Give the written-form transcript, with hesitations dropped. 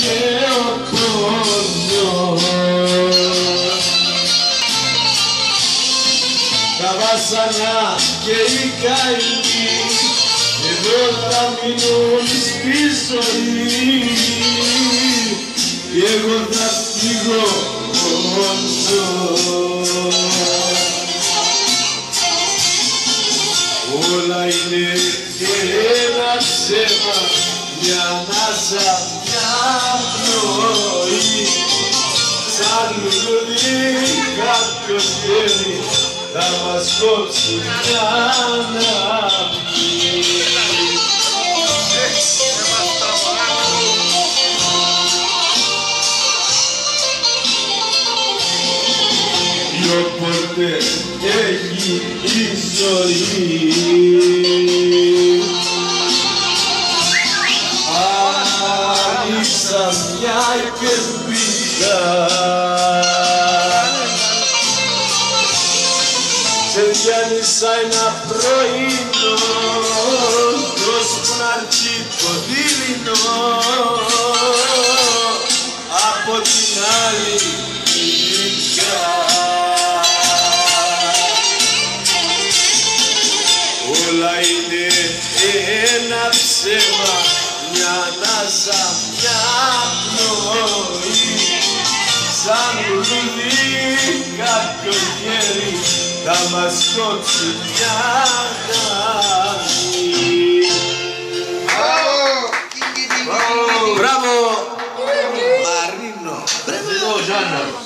και ο πόνος. Τα βάσανα και οι καημοί εδώ θα μείνουν στη ζωή και εγώ θα φύγω μόνος. Όλα είναι ένα ψέμα, μια ανάσα, μια πνοή. Σαν λουλούδι κάποιο χέρι θα μας κόψει μια αναπνοή. Δυο πόρτες έχει η ζωή, άνοιξα μια και μπήκα. Σε διάνυσα ένα πρωινό, ώσπου να έρθει το δειλινό από την άλλη πλευρά. Όλα είναι ένα ψέμα, μια ανάσα, μια πνοή. Σαν λουλούδι κάποιο χέρι θα μας κόψει μια γραμμή. Μπράβο! Μαρίνο! Μπράβο, Ζάνο!